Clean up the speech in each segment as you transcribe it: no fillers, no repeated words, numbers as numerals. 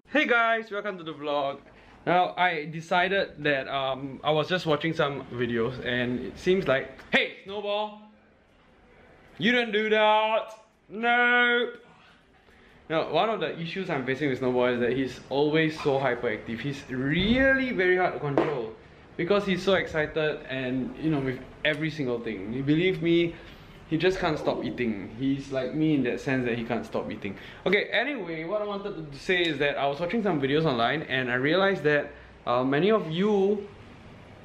Hey guys, welcome to the vlog. Now I decided that I was just watching some videos and it seems like, hey Snowball, you don't do that. No. Now one of the issues I'm facing with Snowball is that he's always so hyperactive. He's really very hard to control because he's so excited and with every single thing. You believe me, he just can't stop eating. He's like me in that sense that he can't stop eating. Okay, anyway, what I wanted to say is that I was watching some videos online and I realized that many of you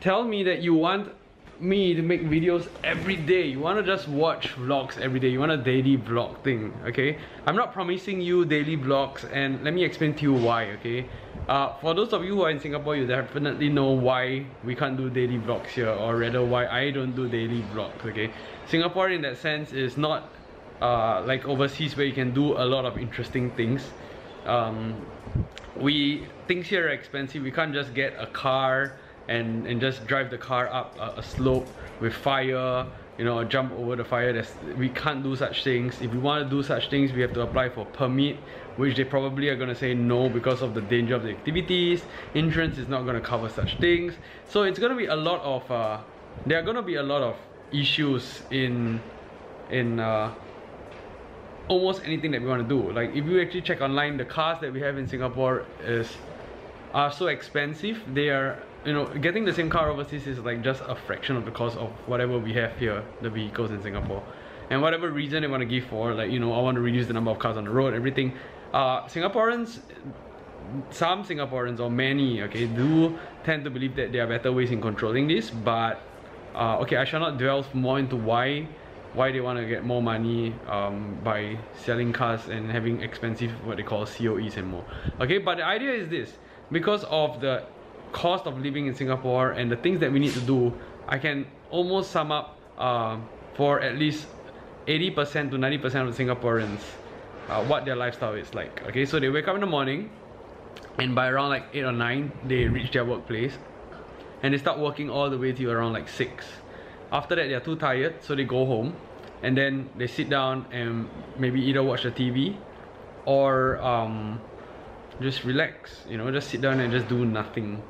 tell me that you want me to make videos every day. You want to just watch vlogs every day. You want a daily vlog thing, okay? I'm not promising you daily vlogs, and let me explain to you why, okay? For those of you who are in Singapore, you definitely know why we can't do daily vlogs here, or rather why I don't do daily vlogs, okay? Singapore in that sense is not like overseas where you can do a lot of interesting things. Things here are expensive. We can't just get a car and just drive the car up a slope with fire, or jump over the fire. We can't do such things. If we want to do such things, we have to apply for permit, which they probably are going to say no because of the danger of the activities. Insurance is not going to cover such things. So it's going to be a lot of there are going to be a lot of issues in almost anything that we want to do. Like if you actually check online, the cars that we have in Singapore are so expensive. They are, getting the same car overseas is like just a fraction of the cost of whatever we have here, the vehicles in Singapore. And whatever reason they want to give for, like, I want to reduce the number of cars on the road, everything. Singaporeans, some Singaporeans or many, okay, do tend to believe that there are better ways in controlling this, but okay, I shall not delve more into why they want to get more money by selling cars and having expensive, what they call COEs and more. Okay, but the idea is this: because of the cost of living in Singapore and the things that we need to do, I can almost sum up for at least 80% to 90% of the Singaporeans what their lifestyle is like. Okay, so they wake up in the morning and by around like 8 or 9 they reach their workplace and they start working all the way till around like 6. After that, they are too tired, so they go home and then they sit down and maybe either watch the TV or just relax, just sit down and just do nothing,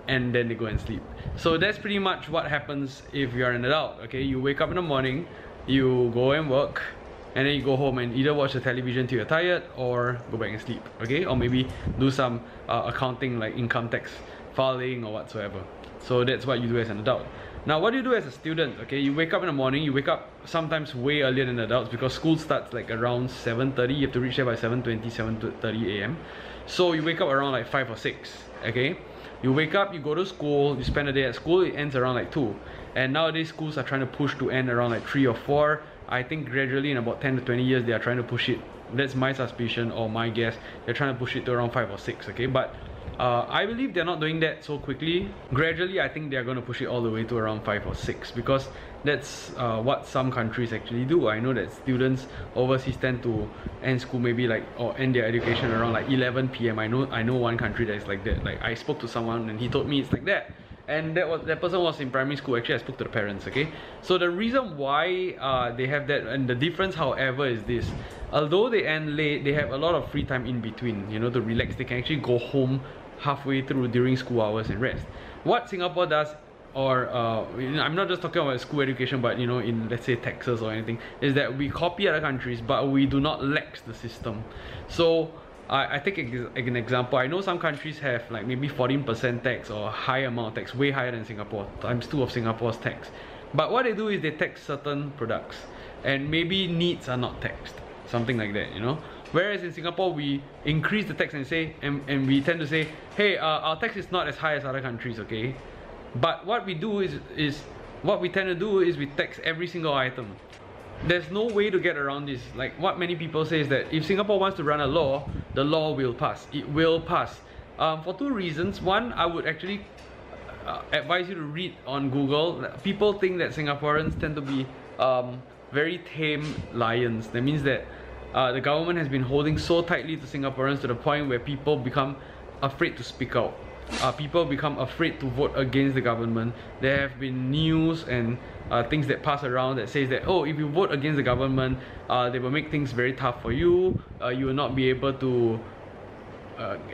and then they go and sleep. So that's pretty much what happens if you're an adult. Okay, you wake up in the morning, you go and work, and then you go home and either watch the television till you're tired or go back and sleep. Okay, or maybe do some accounting like income tax filing or whatsoever. So that's what you do as an adult. Now what do you do as a student? Okay, you wake up in the morning, you wake up sometimes way earlier than adults because school starts like around 7:30. You have to reach there by 7:20, 7:30 AM. So you wake up around like 5 or 6. Okay, you wake up, you go to school, you spend a day at school, it ends around like 2. And nowadays schools are trying to push to end around like 3 or 4. I think gradually in about 10 to 20 years they are trying to push it. That's my suspicion or my guess. They're trying to push it to around 5 or 6. Okay, but I believe they're not doing that so quickly. Gradually, I think they're going to push it all the way to around 5 or 6 because that's what some countries actually do. I know that students overseas tend to end school maybe like, or end their education around like 11 PM. I know one country that is like that. Like I spoke to someone and he told me it's like that. And that person was in primary school. Actually, I spoke to the parents, okay? So the reason why they have that, and the difference, however, is this. Although they end late, they have a lot of free time in between, to relax. They can actually go home halfway through during school hours and rest. What Singapore does, or I'm not just talking about school education, but in, let's say, Texas or anything, is that we copy other countries, but we do not lax the system. So I take an example. I know some countries have like maybe 14% tax or a high amount of tax, way higher than Singapore, ×2 of Singapore's tax. But what they do is they tax certain products and maybe needs are not taxed, something like that, Whereas in Singapore, we increase the tax and say, and we tend to say, hey, our tax is not as high as other countries, okay? But what we do is what we tend to do is we tax every single item. There's no way to get around this. Like what many people say is that if Singapore wants to run a law, the law will pass. It will pass. For 2 reasons. One, I would actually advise you to read on Google. People think that Singaporeans tend to be very tame lions. That means that the government has been holding so tightly to Singaporeans to the point where people become afraid to speak out. People become afraid to vote against the government. There have been news and things that pass around that says that, oh, if you vote against the government, they will make things very tough for you. You will not be able to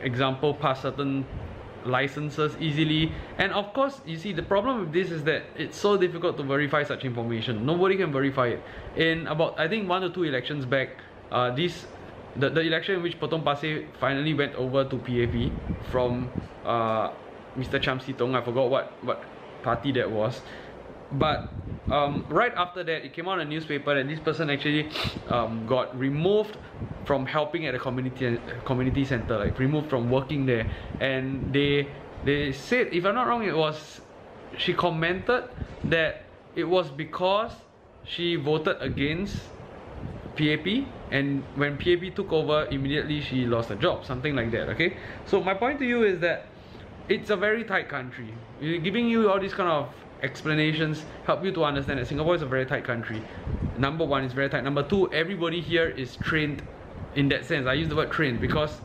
example, pass certain licenses easily. And of course, you see, the problem with this is that it's so difficult to verify such information. Nobody can verify it. In about, I think, 1 or 2 elections back, the election in which Potong Pasir finally went over to PAP from Mr. Cham Sitong. I forgot what party that was. But right after that, it came out in a newspaper that this person actually got removed from helping at a community center, like removed from working there. And they said, if I'm not wrong, she commented that it was because she voted against PAP, and when PAP took over, immediately she lost her job, something like that. Okay, so my point to you is that it's a very tight country. Giving you all these kind of explanations help you to understand that Singapore is a very tight country. Number one, it's very tight. Number two, everybody here is trained in that sense. I use the word trained because,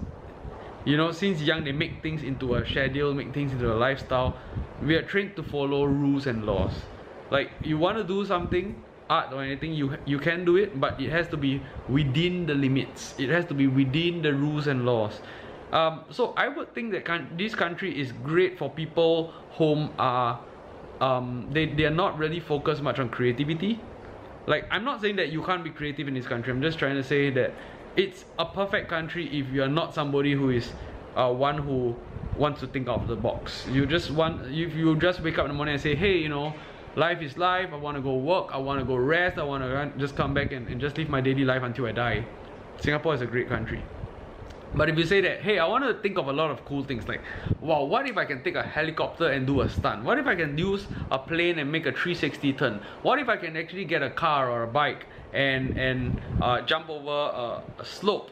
you know, since young they make things into a schedule, make things into a lifestyle. We are trained to follow rules and laws. Like, you want to do something, art or anything, you can do it, but it has to be within the limits. It has to be within the rules and laws. So I would think that this country is great for people whom are they are not really focused much on creativity. Like, I'm not saying that you can't be creative in this country. I'm just trying to say that it's a perfect country if you are not somebody who is one who wants to think out of the box. If you just wake up in the morning and say, hey, you know, life is life, I want to go work, I want to go rest, I want to just come back and just live my daily life until I die, Singapore is a great country. But if you say that, hey, I want to think of a lot of cool things, like, wow, what if I can take a helicopter and do a stunt? What if I can use a plane and make a 360 turn? What if I can actually get a car or a bike and jump over a slope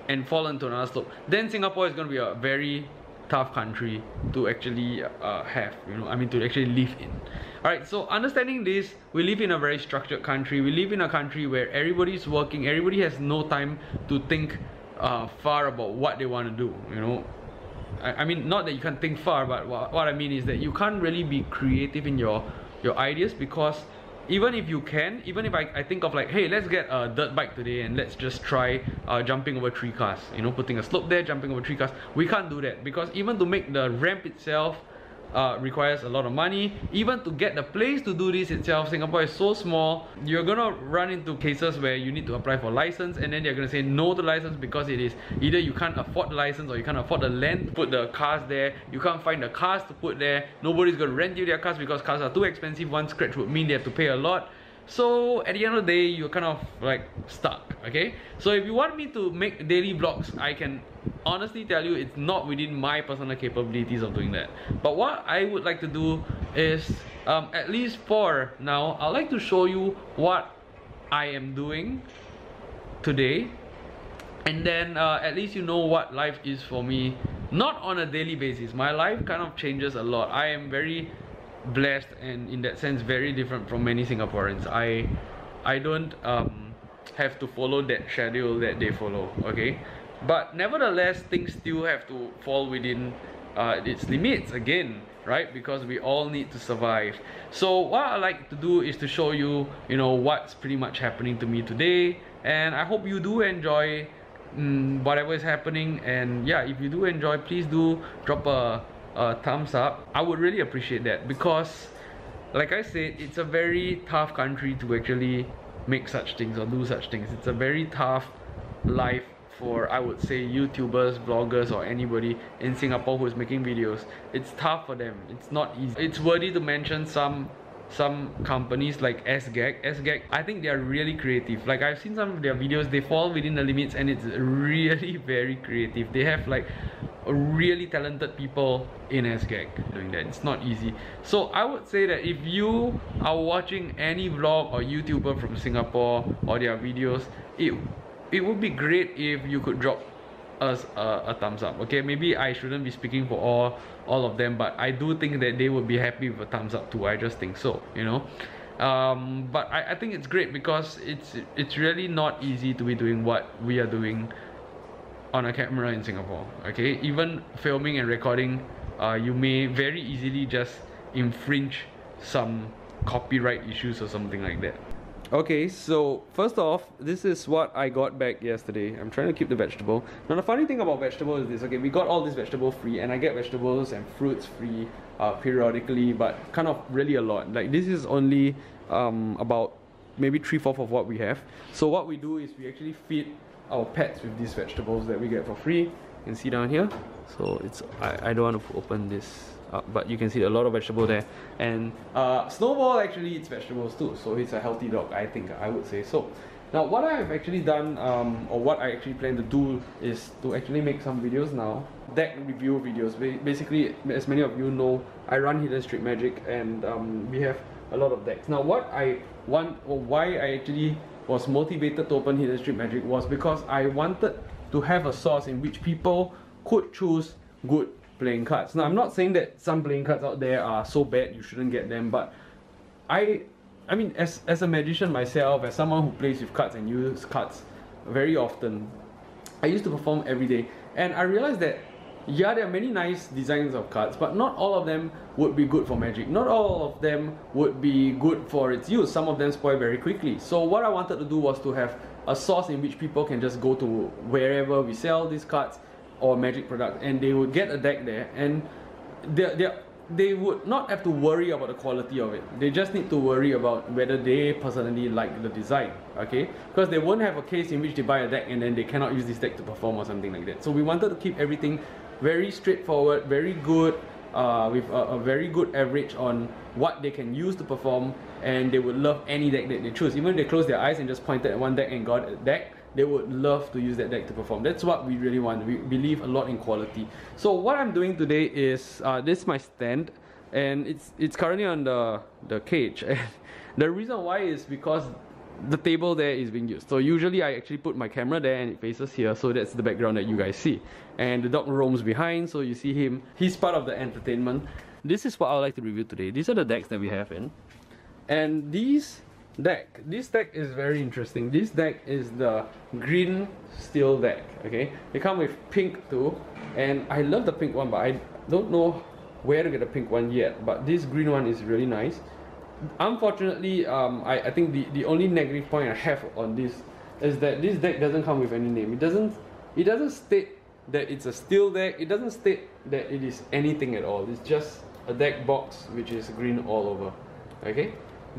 and fall into another slope? Then Singapore is going to be a very tough country to actually have, you know, I mean, to actually live in. Alright, so understanding this, we live in a very structured country. We live in a country where everybody's working, everybody has no time to think far about what they want to do, you know. I mean, not that you can't think far, but what I mean is that you can't really be creative in your ideas, because even if you can, even if I think of like, hey, let's get a dirt bike today and let's just try jumping over 3 cars, you know, putting a slope there, jumping over 3 cars, we can't do that, because even to make the ramp itself requires a lot of money. Even to get the place to do this itself, Singapore is so small, you're gonna run into cases where you need to apply for license, and then they're gonna say no to license because it is either you can't afford the license or you can't afford the land to put the cars there, you can't find the cars to put there, nobody's gonna rent you their cars because cars are too expensive. One scratch would mean they have to pay a lot. So at the end of the day, you're kind of like stuck, okay? So if you want me to make daily vlogs, I can honestly tell you it's not within my personal capabilities of doing that. But what I would like to do is, at least for now, I'd like to show you what I am doing today. And then at least you know what life is for me, not on a daily basis. My life kind of changes a lot. I am very blessed and in that sense very different from many Singaporeans. I don't have to follow that schedule that they follow, okay? But nevertheless, things still have to fall within its limits again, right? Because we all need to survive. So what I like to do is to show you, you know, what's pretty much happening to me today, and I hope you do enjoy whatever is happening. And yeah, if you do enjoy, please do drop a thumbs up. I would really appreciate that, because like I said, it's a very tough country to actually make such things or do such things. It's a very tough life for, I would say, YouTubers, vloggers, or anybody in Singapore who is making videos. It's tough for them. It's not easy. It's worthy to mention some companies like SGAG. I think they are really creative. Like, I've seen some of their videos, they fall within the limits and it's really very creative. They have like really talented people in SGAG doing that. It's not easy. So I would say that if you are watching any vlog or YouTuber from Singapore or their videos, it would be great if you could drop us a thumbs up, okay? Maybe I shouldn't be speaking for all of them, but I do think that they would be happy with a thumbs up too. I just think so, you know. But I think it's great because it's really not easy to be doing what we are doing on a camera in Singapore, okay? Even filming and recording, you may very easily just infringe some copyright issues or something like that. Okay, so first off, this is what I got back yesterday. I'm trying to keep the vegetable. Now the funny thing about vegetable is this, okay, we got all this vegetable free, and I get vegetables and fruits free periodically, but kind of really a lot. Like this is only about maybe 3/4 of what we have. So what we do is we actually feed our pets with these vegetables that we get for free. You can see down here. So it's, I don't want to open this up, but you can see a lot of vegetable there. And Snowball actually eats vegetables too, so he's a healthy dog, I think, I would say so. Now what I've actually done, or what I actually plan to do, is to actually make some videos now. Deck review videos. Basically, as many of you know, I run Hidden Street Magic, and we have a lot of decks. Now what I want, or why I actually was motivated to open Hidden Street Magic, was because I wanted to have a source in which people could choose good playing cards. Now I'm not saying that some playing cards out there are so bad you shouldn't get them, but I mean, as a magician myself, as someone who plays with cards and uses cards very often, I used to perform every day, and I realized that yeah, there are many nice designs of cards, but not all of them would be good for Magic. Not all of them would be good for its use. Some of them spoil very quickly. So what I wanted to do was to have a source in which people can just go to wherever we sell these cards or Magic products, and they would get a deck there, and they would not have to worry about the quality of it. They just need to worry about whether they personally like the design, okay? Because they won't have a case in which they buy a deck and then they cannot use this deck to perform or something like that. So we wanted to keep everything very straightforward, very good, with a very good average on what they can use to perform, and they would love any deck that they choose. Even if they close their eyes and just pointed at one deck and got a deck, they would love to use that deck to perform. That's what we really want. We believe a lot in quality. So what I'm doing today is, this is my stand, and it's currently on the cage. And the reason why is because the table there is being used. So usually I actually put my camera there and it faces here, so that's the background that you guys see. And the dog roams behind, so you see him. He's part of the entertainment. This is what I would like to review today. These are the decks that we have in. And this deck is very interesting. This deck is the green steel deck, okay? They come with pink too, and I love the pink one, but I don't know where to get the pink one yet. But this green one is really nice. Unfortunately, I think the only negative point I have on this is that this deck doesn't come with any name. It doesn't state that it's a steel deck. It doesn't state that it is anything at all. It's just a deck box which is green all over, okay?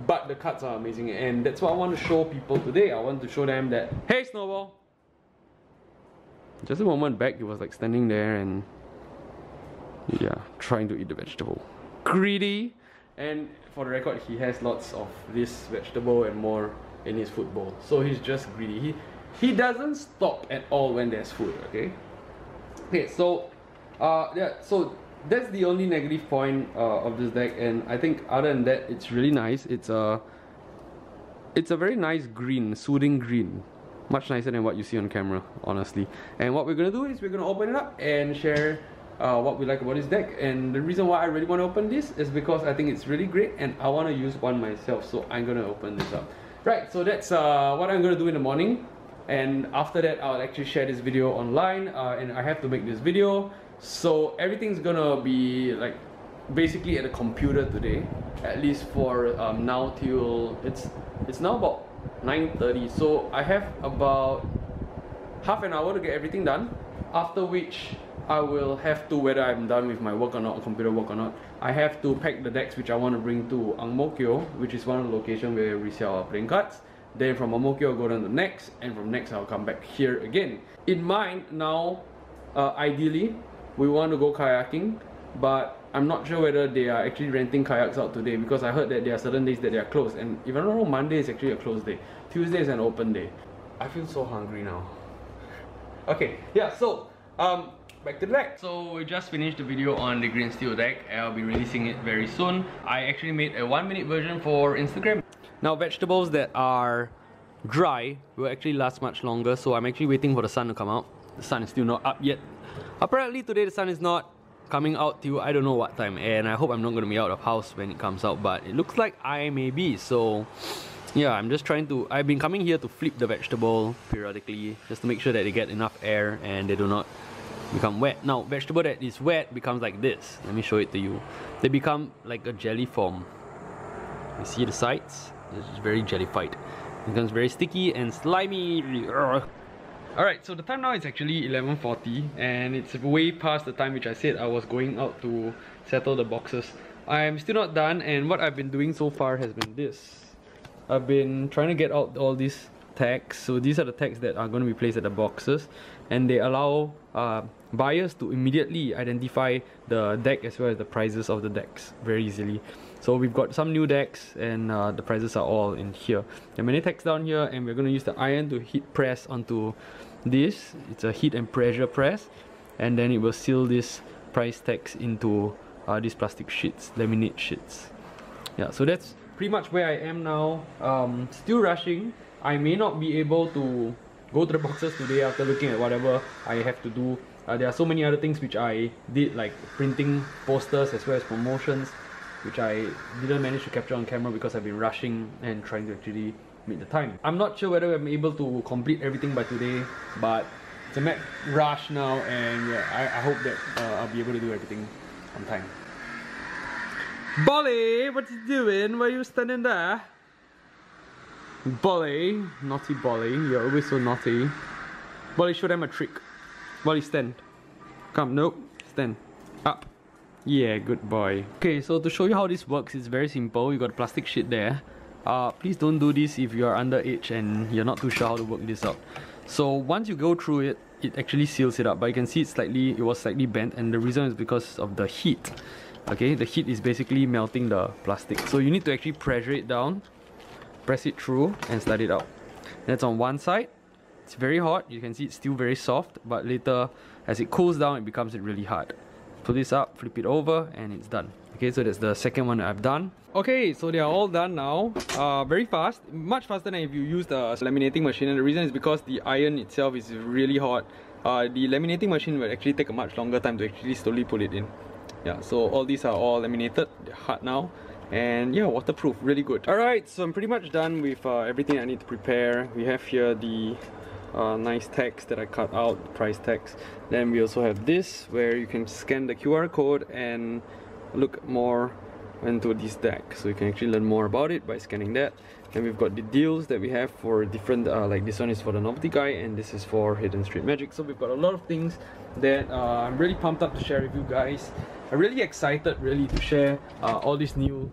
But the cards are amazing, and that's what I want to show people today. I want to show them that, hey Snowball! Just a moment back, he was like standing there and yeah, trying to eat the vegetable. Greedy! And for the record, he has lots of this vegetable and more in his food bowl. So he's just greedy. He doesn't stop at all when there's food, okay? Okay, so yeah, so that's the only negative point of this deck, and I think other than that, it's really nice. It's a very nice green, soothing green. Much nicer than what you see on camera, honestly. And what we're gonna do is we're gonna open it up and share what we like about this deck. And the reason why I really want to open this is because I think it's really great and I want to use one myself, so I'm gonna open this up. Right, so that's what I'm gonna do in the morning, and after that I'll actually share this video online, and I have to make this video, so everything's gonna be like basically at the computer today, at least for now till it's now about 9:30, so I have about half an hour to get everything done, after which I will have to, whether I'm done with my work or not, computer work or not, I have to pack the decks which I want to bring to Ang Mo Kio, which is one of the locations where we sell our playing cards. Then from Ang Mo Kio I'll go down to Next, and from Next I'll come back here again. In mind now, ideally we want to go kayaking, but I'm not sure whether they are actually renting kayaks out today, because I heard that there are certain days that they are closed, and if I don't know, Monday is actually a closed day. Tuesday is an open day. I feel so hungry now. Okay, yeah, so back to the deck. So we just finished the video on the green steel deck. I'll be releasing it very soon. I actually made a 1-minute version for Instagram. Now vegetables that are dry will actually last much longer, so I'm actually waiting for the sun to come out. The sun is still not up yet. Apparently today the sun is not coming out till I don't know what time, and I hope I'm not going to be out of house when it comes out, but it looks like I may be, so yeah, I'm just trying to, I've been coming here to flip the vegetable periodically just to make sure that they get enough air and they do not become wet. Now vegetable that is wet becomes like this. Let me show it to you. They become like a jelly form. You see the sides? It's very jellified. It becomes very sticky and slimy. Alright, so the time now is actually 11:40 and it's way past the time which I said I was going out to settle the boxes. I'm still not done, and what I've been doing so far has been this. I've been trying to get out all these tags. So these are the tags that are going to be placed at the boxes, and they allow buyers to immediately identify the deck as well as the prices of the decks very easily. So we've got some new decks, and the prices are all in here. There are many tags down here, and we're going to use the iron to heat press onto this. It's a heat and pressure press, and then it will seal this price tags into these plastic sheets, laminate sheets. Yeah, so that's pretty much where I am now. Still rushing. I may not be able to go to the boxes today after looking at whatever I have to do. There are so many other things which I did, like printing posters as well as promotions, which I didn't manage to capture on camera because I've been rushing and trying to actually meet the time. I'm not sure whether I'm able to complete everything by today, but it's a mad rush now, and yeah, I hope that I'll be able to do everything on time. Bolly, what you doing? Why are you standing there? Bolly, naughty Bolly, you're always so naughty. Bolly, show them a trick. Bolly, stand. Come, nope, stand. Up. Yeah, good boy. Okay, so to show you how this works, it's very simple. You got a plastic sheet there. Please don't do this if you are underage and you're not too sure how to work this out. So once you go through it, it actually seals it up. But you can see it was slightly bent, and the reason is because of the heat. Okay, the heat is basically melting the plastic. So you need to actually pressure it down, press it through, and slide it out. That's on one side. It's very hot. You can see it's still very soft, but later as it cools down, it becomes really hard. Pull this up, flip it over, and it's done. Okay, so that's the second one that I've done. Okay, so they are all done now. Very fast, much faster than if you use the laminating machine, and the reason is because the iron itself is really hot. The laminating machine will actually take a much longer time to actually slowly put it in. Yeah, so all these are all laminated, they're hard now, and yeah, waterproof, really good. Alright, so I'm pretty much done with everything I need to prepare. We have here the nice tags that I cut out, price tags. Then we also have this, where you can scan the QR code and look more into this deck, so you can actually learn more about it by scanning that. And we've got the deals that we have for different, like this one is for the novelty guy, and this is for Hidden Street Magic. So we've got a lot of things that I'm really pumped up to share with you guys. I'm really excited really to share all these new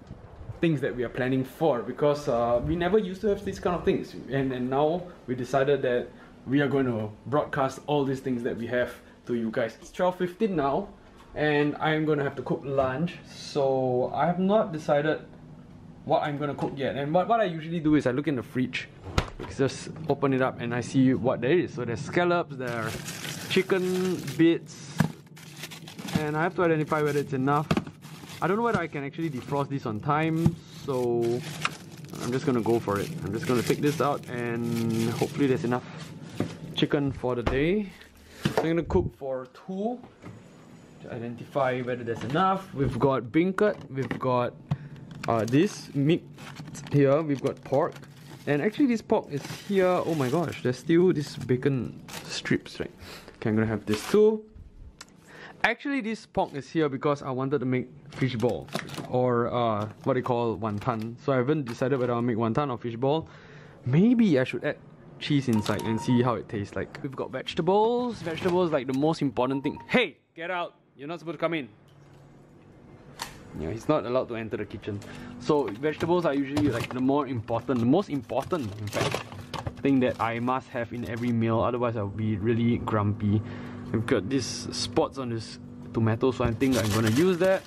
things that we are planning for, because we never used to have these kind of things, and now we decided that we are going to broadcast all these things that we have to you guys. It's 12:15 now, and I'm going to have to cook lunch, so I have not decided what I'm going to cook yet. And what I usually do is I look in the fridge, just open it up and I see what there is. So there's scallops, there are chicken bits, and I have to identify whether it's enough. I don't know whether I can actually defrost this on time, so I'm just going to go for it. I'm just going to take this out, and hopefully there's enough chicken for the day. So I'm going to cook for 2 to identify whether there's enough. We've got beancurd, we've got this meat here, we've got pork, and actually this pork is here. Oh my gosh, there's still this bacon strips, right? Okay, I'm gonna have this too. Actually, this pork is here because I wanted to make fishball, or what they call wonton. So I haven't decided whether I'll make wonton or fishball. Maybe I should add cheese inside and see how it tastes like. We've got vegetables. Vegetables like the most important thing. Hey, get out! You're not supposed to come in. Yeah, he's not allowed to enter the kitchen. So vegetables are usually like the most important in fact, thing that I must have in every meal, otherwise I'll be really grumpy. We've got these spots on this tomato, so I think I'm gonna use that.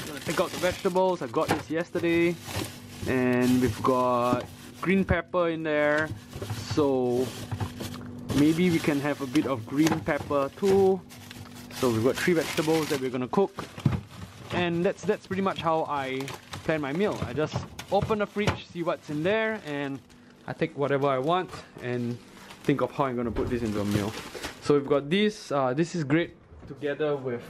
I'm gonna take out the vegetables. I got this yesterday, and we've got green pepper in there, so maybe we can have a bit of green pepper too. So we've got 3 vegetables that we're gonna cook, and that's pretty much how I plan my meal. I just open the fridge, see what's in there, and I take whatever I want and think of how I'm gonna put this into a meal. So we've got this. This is great together with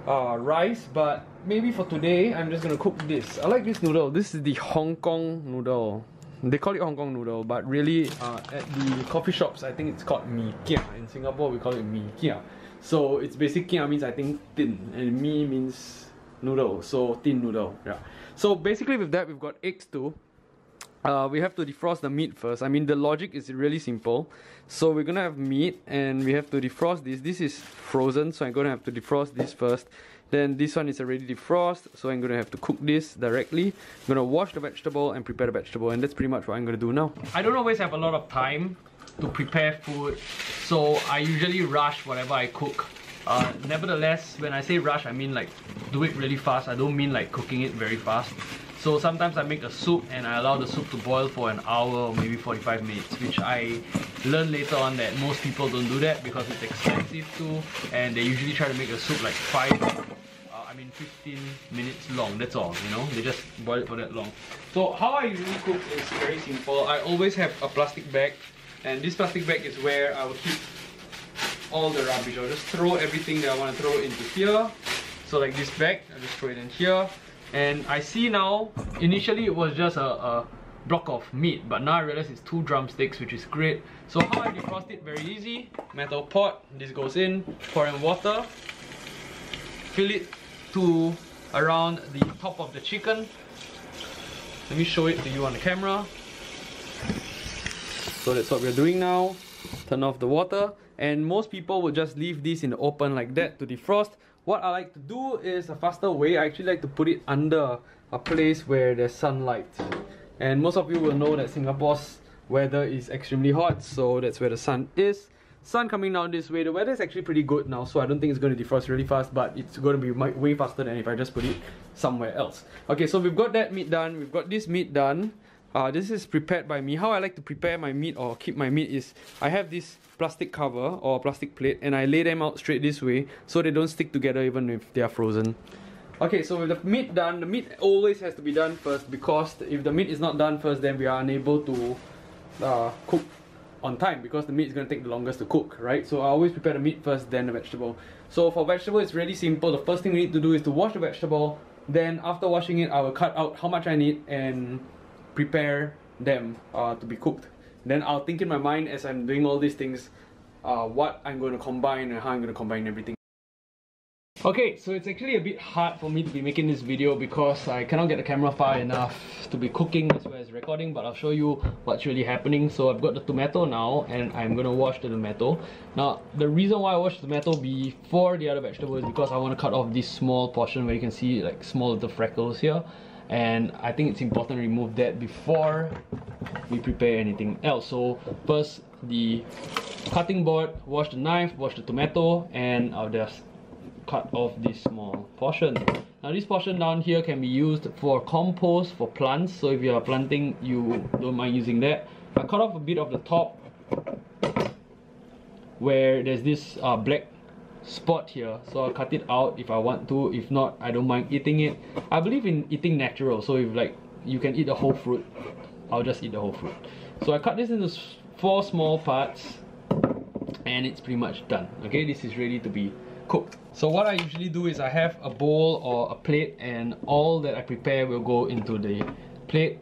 rice, but maybe for today I'm just gonna cook this. I like this noodle. This is the Hong Kong noodle. They call it Hong Kong noodle, but really at the coffee shops I think it's called mee kia. In Singapore we call it mee kia. So it's basically kia means I think thin, and mee means noodle, so thin noodle. Yeah. So basically with that we've got eggs too. we have to defrost the meat first. I mean, the logic is really simple. So we're gonna have meat and we have to defrost this. This is frozen, so I'm gonna have to defrost this first. Then this one is already defrosted, so I'm gonna have to cook this directly. I'm gonna wash the vegetable and prepare the vegetable, and that's pretty much what I'm gonna do now. I don't always have a lot of time to prepare food, so I usually rush whatever I cook. Nevertheless, when I say rush, I mean like do it really fast. I don't mean like cooking it very fast. So sometimes I make a soup and I allow the soup to boil for an hour or maybe 45 minutes, which I learned later on that most people don't do that because it's expensive too, and they usually try to make a soup like 15 minutes long, that's all, you know, they just boil it for that long. So how I usually cook is very simple. I always have a plastic bag, and this plastic bag is where I will keep all the rubbish. I'll just throw everything that I want to throw into here. So like this bag, I'll just throw it in here. And I see now, initially it was just a block of meat, but now I realize it's 2 drumsticks, which is great. So how I defrost it, very easy. Metal pot, this goes in, pour in water, fill it to around the top of the chicken. Let me show it to you on the camera. So that's what we're doing now. Turn off the water, and most people would just leave this in the open like that to defrost. What I like to do is a faster way. I actually like to put it under a place where there's sunlight. And most of you will know that Singapore's weather is extremely hot, so that's where the sun is. Sun coming down this way. The weather is actually pretty good now, so I don't think it's going to defrost really fast, but it's going to be way faster than if I just put it somewhere else. Okay, so we've got that meat done. We've got this meat done. This is prepared by me. How I like to prepare my meat or keep my meat is I have this plastic cover or plastic plate and I lay them out straight this way so they don't stick together even if they are frozen. Okay, so with the meat done, the meat always has to be done first, because if the meat is not done first, then we are unable to cook on time, because the meat is going to take the longest to cook, right? So I always prepare the meat first, then the vegetable. So for vegetable, it's really simple. The first thing we need to do is to wash the vegetable. Then after washing it, I will cut out how much I need and prepare them to be cooked. Then I'll think in my mind as I'm doing all these things what I'm going to combine and how I'm going to combine everything. Okay, so it's actually a bit hard for me to be making this video because I cannot get the camera far enough to be cooking as well as recording, but I'll show you what's really happening. So I've got the tomato now and I'm going to wash the tomato. Now, the reason why I wash the tomato before the other vegetable is because I want to cut off this small portion where you can see like small little freckles here. And I think it's important to remove that before we prepare anything else. So first, the cutting board, wash the knife, wash the tomato, and I'll just cut off this small portion. Now this portion down here can be used for compost for plants, so if you are planting, you don't mind using that. I cut off a bit of the top where there's this black spot here, so I'll cut it out if I want to. If not, I don't mind eating it. I believe in eating natural, so if like you can eat the whole fruit, I'll just eat the whole fruit. So I cut this into 4 small parts and it's pretty much done. Okay, this is ready to be cooked. So what I usually do is I have a bowl or a plate, and all that I prepare will go into the plate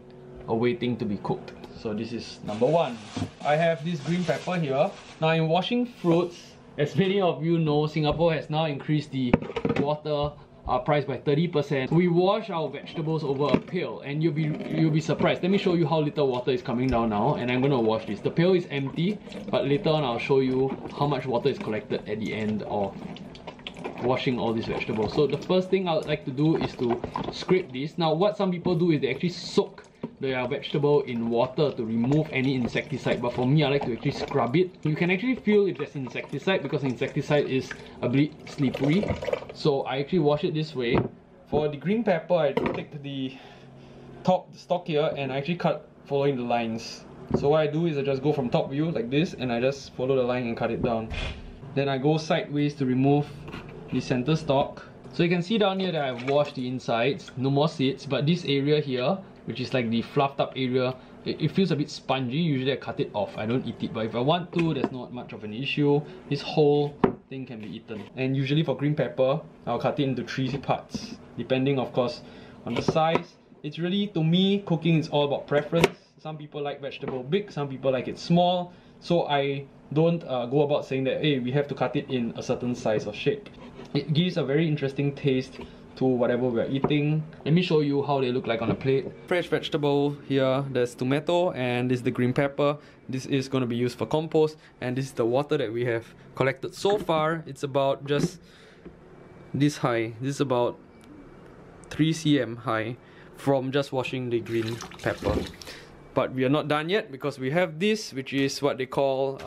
awaiting to be cooked. So this is number 1. I have this green pepper here. Now in washing fruits, as many of you know, Singapore has now increased the water price by 30%. We wash our vegetables over a pail, and you'll be surprised. Let me show you how little water is coming down now, and I'm gonna wash this. The pail is empty, but later on I'll show you how much water is collected at the end of washing all these vegetables. So the first thing I would like to do is to scrape this. Now what some people do is they actually soak the vegetable in water to remove any insecticide, but for me I like to actually scrub it. You can actually feel if there's insecticide because insecticide is a bit slippery, so I actually wash it this way. For the green pepper, I take the stalk here and I actually cut following the lines. So what I do is I just go from top view like this and I just follow the line and cut it down. Then I go sideways to remove the center stalk. So you can see down here that I've washed the insides, no more seeds, but this area here, which is like the fluffed up area, it feels a bit spongy. Usually I cut it off, I don't eat it, but if I want to, there's not much of an issue. This whole thing can be eaten. And usually for green pepper, I'll cut it into 3 parts, depending of course on the size. It's really, to me, cooking is all about preference. Some people like vegetable big, some people like it small, so I don't go about saying that, hey, we have to cut it in a certain size or shape. It gives a very interesting taste to whatever we're eating. Let me show you how they look like on a plate. Fresh vegetable here, there's tomato and this is the green pepper. This is going to be used for compost, and this is the water that we have collected so far. It's about just this high. This is about 3 cm high from just washing the green pepper. But we are not done yet because we have this, which is what they call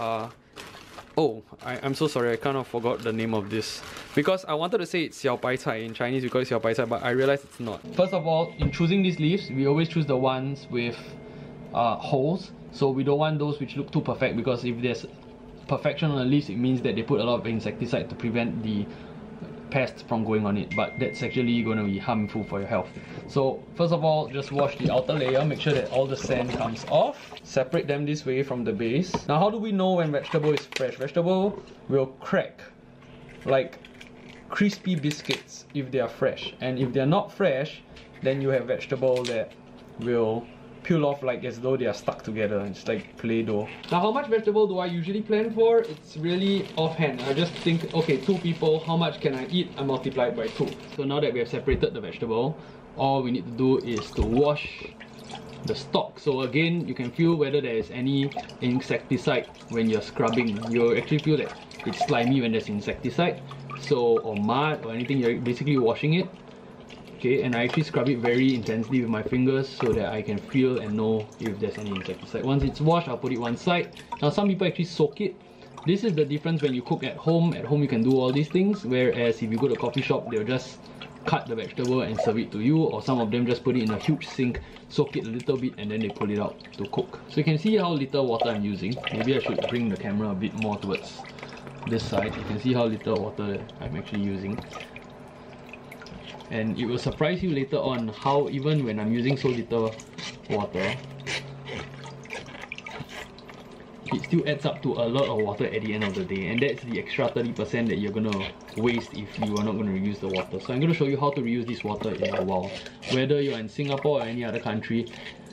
I'm so sorry, I kind of forgot the name of this. Because I wanted to say it's xiao bai cai, in Chinese we call it xiao bai cai, but I realized it's not. First of all, in choosing these leaves, we always choose the ones with holes. So we don't want those which look too perfect, because if there's perfection on the leaves, it means that they put a lot of insecticide to prevent the pests from going on it, but that's actually going to be harmful for your health. So first of all, just wash the outer layer, make sure that all the sand comes off. Separate them this way from the base. Now how do we know when vegetable is fresh? Vegetable will crack like crispy biscuits if they are fresh, and if they are not fresh, then you have vegetable that will peel off like as though they are stuck together. It's like Play-Doh. Now how much vegetable do I usually plan for? It's really offhand. I just think, okay, 2 people, how much can I eat? I multiply it by 2. So now that we have separated the vegetable, all we need to do is to wash the stalk. So again, you can feel whether there is any insecticide when you're scrubbing. You'll actually feel that it's slimy when there's insecticide, so, or mud or anything. You're basically washing it. Okay, and I actually scrub it very intensely with my fingers so that I can feel and know if there's any insecticide. Once it's washed, I'll put it one side. Now some people actually soak it. This is the difference when you cook at home. At home you can do all these things, whereas if you go to a coffee shop, they'll just cut the vegetable and serve it to you, or some of them just put it in a huge sink, soak it a little bit, and then they pull it out to cook. So you can see how little water I'm using. Maybe I should bring the camera a bit more towards this side. You can see how little water I'm actually using. And it will surprise you later on how even when I'm using so little water, it still adds up to a lot of water at the end of the day, and that's the extra 30% that you're gonna waste if you are not going to reuse the water. So I'm going to show you how to reuse this water in a while. Whether you're in Singapore or any other country,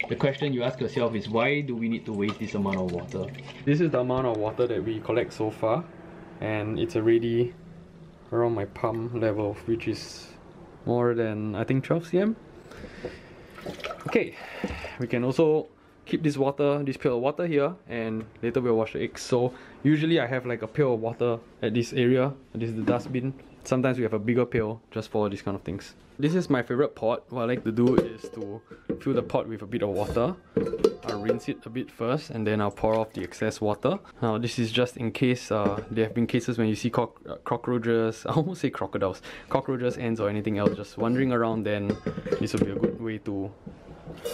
the question you ask yourself is, why do we need to waste this amount of water? This is the amount of water that we collect so far, and it's already around my palm level, which is more than, I think, 12 cm. Okay, we can also keep this water, this pail of water here, and later we'll wash the eggs. So usually I have like a pail of water at this area. This is the dustbin. Sometimes we have a bigger pail just for these kind of things. This is my favorite pot. What I like to do is to fill the pot with a bit of water. I'll rinse it a bit first, and then I'll pour off the excess water. Now this is just in case there have been cases when you see cockroaches, I almost say crocodiles, cockroaches, ants or anything else just wandering around, then this will be a good way to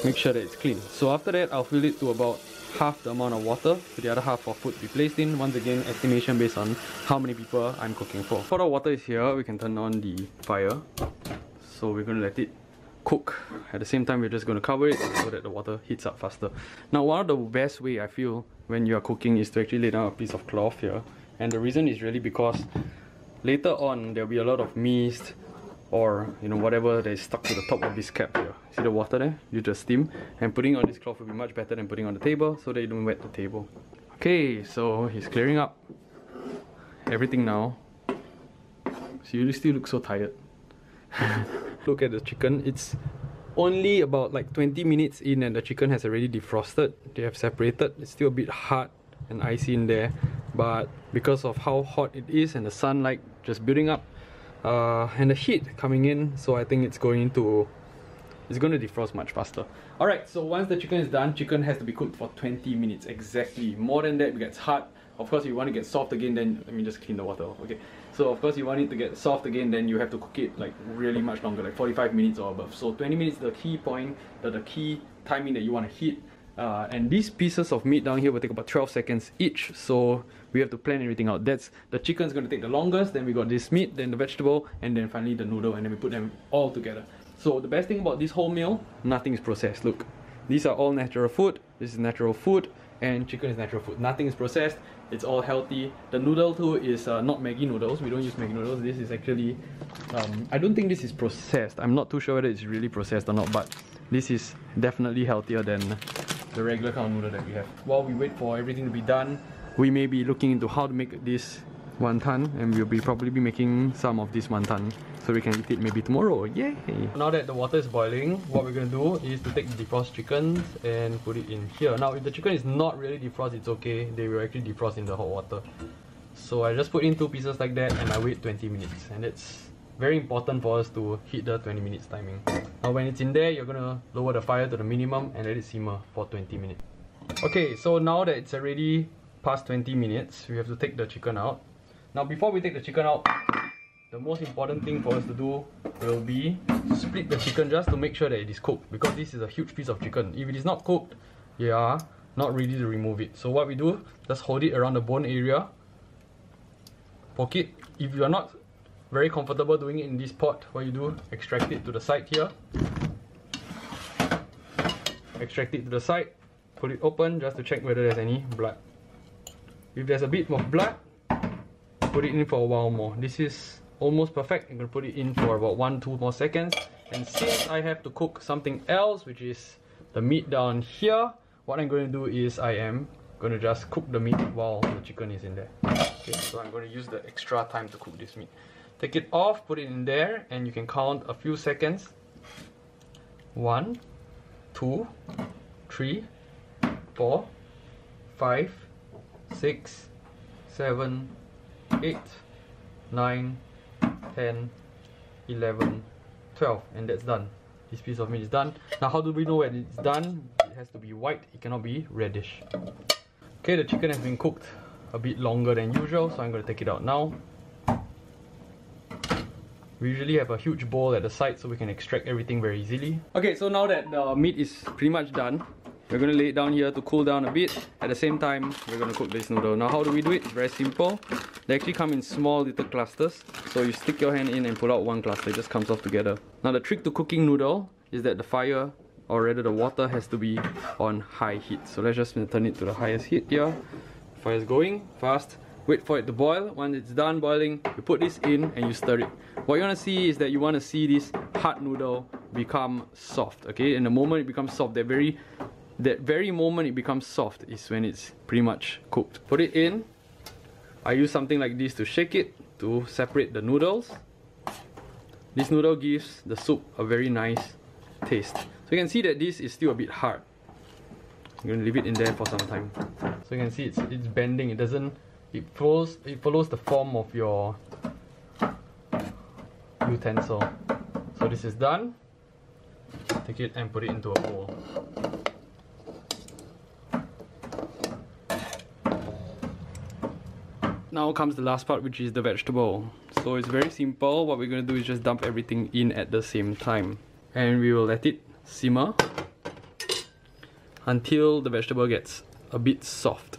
make sure that it's clean. So after that, I'll fill it to about half the amount of water for the other half of food to be placed in. Once again, estimation based on how many people I'm cooking for. Before the water is here, we can turn on the fire. So we're going to let it cook. At the same time, we're just going to cover it so that the water heats up faster. Now, one of the best way I feel when you are cooking is to actually lay down a piece of cloth here. And the reason is really because later on, there'll be a lot of mist or whatever that is stuck to the top of this cap here. See the water there? You just steam, and putting on this cloth will be much better than putting on the table so that you don't wet the table. Okay, so he's clearing up everything now. So you still look so tired. Look at the chicken. It's only about like 20 minutes in and the chicken has already defrosted. They have separated. It's still a bit hard and icy in there, but because of how hot it is and the sunlight just building up, and the heat coming in, so I think it's going to defrost much faster. Alright, so once the chicken is done, chicken has to be cooked for 20 minutes exactly. More than that, it gets hard. Of course, if you want to get soft again, then let me just clean the water. Okay, so of course, you want it to get soft again, then you have to cook it like really much longer, like 45 minutes or above. So 20 minutes is the key point, the key timing that you want to hit. And these pieces of meat down here will take about 12 seconds each, so we have to plan everything out. That's the chicken's going to take the longest, then we got this meat, then the vegetable, and then finally the noodle, and then we put them all together. So the best thing about this whole meal, nothing is processed. Look, these are all natural food. This is natural food, and chicken is natural food. Nothing is processed. It's all healthy. The noodle too is not Maggi noodles. We don't use Maggi noodles. This is actually, I don't think this is processed. I'm not too sure whether it's really processed or not, but this is definitely healthier than the regular kind of noodle that we have. While we wait for everything to be done, we may be looking into how to make this wonton, and we'll be probably be making some of this wonton. so we can eat it maybe tomorrow. Yay! Now that the water is boiling, what we're gonna do is to take the defrost chickens and put it in here. Now if the chicken is not really defrost, it's okay. They will actually defrost in the hot water. So I just put in 2 pieces like that and I wait 20 minutes. And it's very important for us to hit the 20 minutes timing. Now when it's in there, you're gonna lower the fire to the minimum and let it simmer for 20 minutes. Okay, so now that it's already past 20 minutes, we have to take the chicken out. Now before we take the chicken out, the most important thing for us to do will be split the chicken just to make sure that it is cooked, because this is a huge piece of chicken. If it is not cooked, you are not ready to remove it. So what we do, just hold it around the bone area, poke it. If you are not very comfortable doing it in this pot, what you do, extract it to the side here. Extract it to the side, put it open just to check whether there's any blood. If there's a bit of blood, put it in for a while more. This is almost perfect. I'm going to put it in for about 1-2 more seconds. And since I have to cook something else, which is the meat down here, what I'm going to do is I am going to just cook the meat while the chicken is in there. Okay, so I'm going to use the extra time to cook this meat. Take it off, put it in there, and you can count a few seconds. 1, 2, 3, 4, 5, 6, 7, 8, 9, 10, 11, 12, and that's done. This piece of meat is done. Now how do we know when it's done? It has to be white, it cannot be reddish. Okay, the chicken has been cooked a bit longer than usual, so I'm going to take it out now. We usually have a huge bowl at the side so we can extract everything very easily. Okay, so now that the meat is pretty much done, we're going to lay it down here to cool down a bit. At the same time, we're going to cook this noodle. Now how do we do it? It's very simple. They actually come in small little clusters. So you stick your hand in and pull out one cluster, it just comes off together. Now the trick to cooking noodle is that the fire, or rather the water, has to be on high heat. So let's just turn it to the highest heat here. Fire is going fast. Wait for it to boil. Once it's done boiling, you put this in and you stir it. What you want to see is that you want to see this hard noodle become soft. Okay, and the moment it becomes soft, that very moment it becomes soft is when it's pretty much cooked. Put it in. I use something like this to shake it to separate the noodles. This noodle gives the soup a very nice taste. So you can see that this is still a bit hard. I'm going to leave it in there for some time. So you can see it's bending. It follows the form of your utensil. So this is done. Take it and put it into a bowl. Now comes the last part, which is the vegetable. So it's very simple. What we're going to do is just dump everything in at the same time. And we will let it simmer until the vegetable gets a bit soft.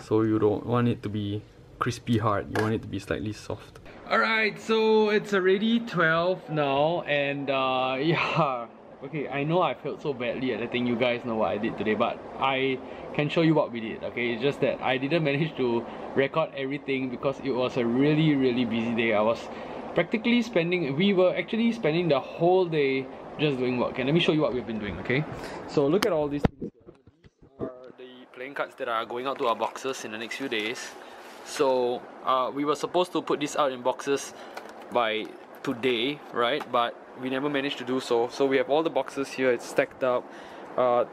So you don't want it to be crispy hard, you want it to be slightly soft. Alright, so it's already 12 now, and yeah, okay, I know I felt so badly at letting you guys know what I did today, but I can show you what we did. Okay, it's just that I didn't manage to record everything because it was a really busy day. We were actually spending the whole day just doing work. Okay, let me show you what we've been doing. Okay, so look at all these things. These are the playing cards that are going out to our boxes in the next few days. So we were supposed to put this out in boxes by today, right? But we never managed to do so. So we have all the boxes here, it's stacked up.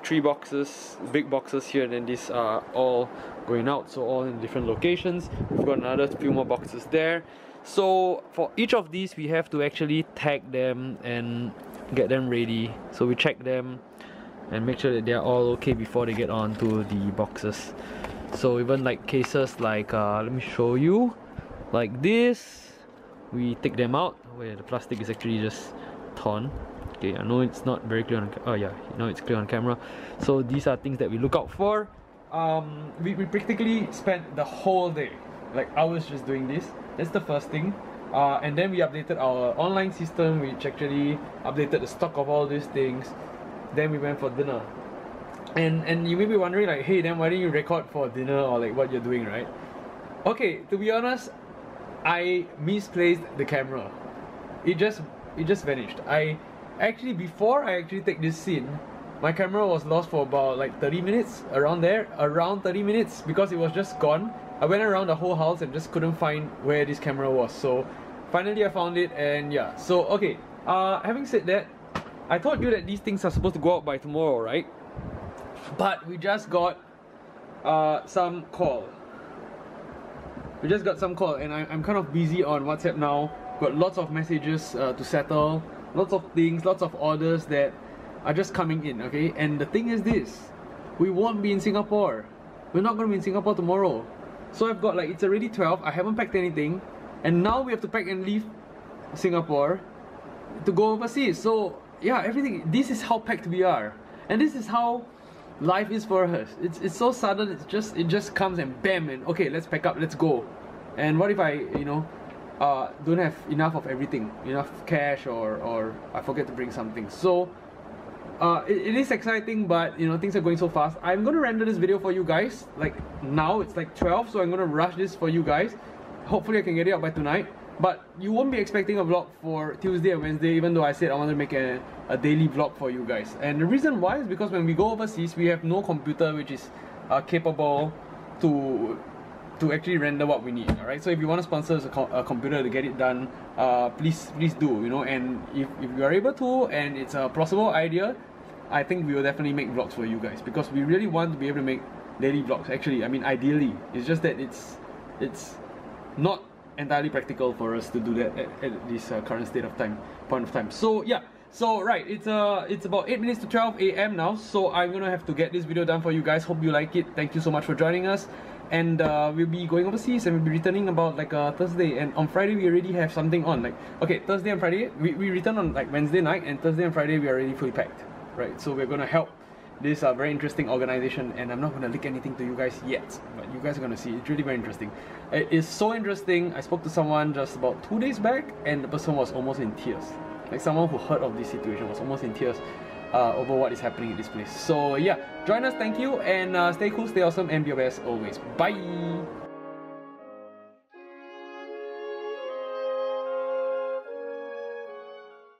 3 boxes, big boxes here, and then these are all going out, so all in different locations. We've got another few more boxes there. So for each of these, we have to actually tag them and get them ready. So we check them and make sure that they are all okay before they get onto the boxes. So even like cases like, let me show you, like this, we take them out where the plastic is actually just torn. Okay, I know it's not very clear on oh yeah, now it's clear on camera. So these are things that we look out for. We practically spent the whole day, like hours, just doing this. That's the first thing. And then we updated our online system, which actually updated the stock of all these things. Then we went for dinner. And you may be wondering like, hey, then why didn't you record for dinner or like what you're doing, right? Okay, to be honest, I misplaced the camera. It just vanished. Before I take this scene, my camera was lost for about like 30 minutes, around 30 minutes, because it was just gone. I went around the whole house and just couldn't find where this camera was. So finally I found it, and yeah. So okay, having said that, I told you that these things are supposed to go out by tomorrow, right? But we just got some call. We just got some call, and I'm kind of busy on WhatsApp now. Got lots of messages to settle, lots of things, lots of orders that are just coming in, okay? And the thing is this, we won't be in Singapore. We're not going to be in Singapore tomorrow. So I've got like, it's already 12, I haven't packed anything, and now we have to pack and leave Singapore to go overseas. So yeah, everything, this is how packed we are. And this is how life is for us. It's so sudden, it just comes and bam, and okay, let's pack up, let's go. And what if I, you know, don't have enough of everything, enough cash, or I forget to bring something. So it is exciting, but you know, things are going so fast. I'm gonna render this video for you guys. Like now it's like 12, so I'm gonna rush this for you guys. Hopefully I can get it out by tonight. But you won't be expecting a vlog for Tuesday and Wednesday, even though I said I wanted to make a daily vlog for you guys. And the reason why is because when we go overseas, we have no computer which is capable to actually render what we need. Alright, so if you want to sponsor a computer to get it done, please do, you know. And if you are able to, and it's a plausible idea, I think we will definitely make vlogs for you guys, because we really want to be able to make daily vlogs. Actually, I mean, ideally, it's just that it's not entirely practical for us to do that at this current point of time. So yeah, so right, it's about 8 minutes to 12 AM now, so I'm gonna have to get this video done for you guys. Hope you like it. Thank you so much for joining us, and we'll be going overseas, and we'll be returning about like Thursday, and on Friday we already have something on. Like, okay, Thursday and Friday we return on like Wednesday night, and Thursday and Friday we are already fully packed, right? So we're gonna help this very interesting organization, and I'm not going to leak anything to you guys yet, but you guys are going to see. It's really very interesting. It is so interesting. I spoke to someone just about 2 days back, and the person was almost in tears. Like, someone who heard of this situation was almost in tears over what is happening in this place. So yeah, join us, thank you, and stay cool, stay awesome, and be your best always. Bye!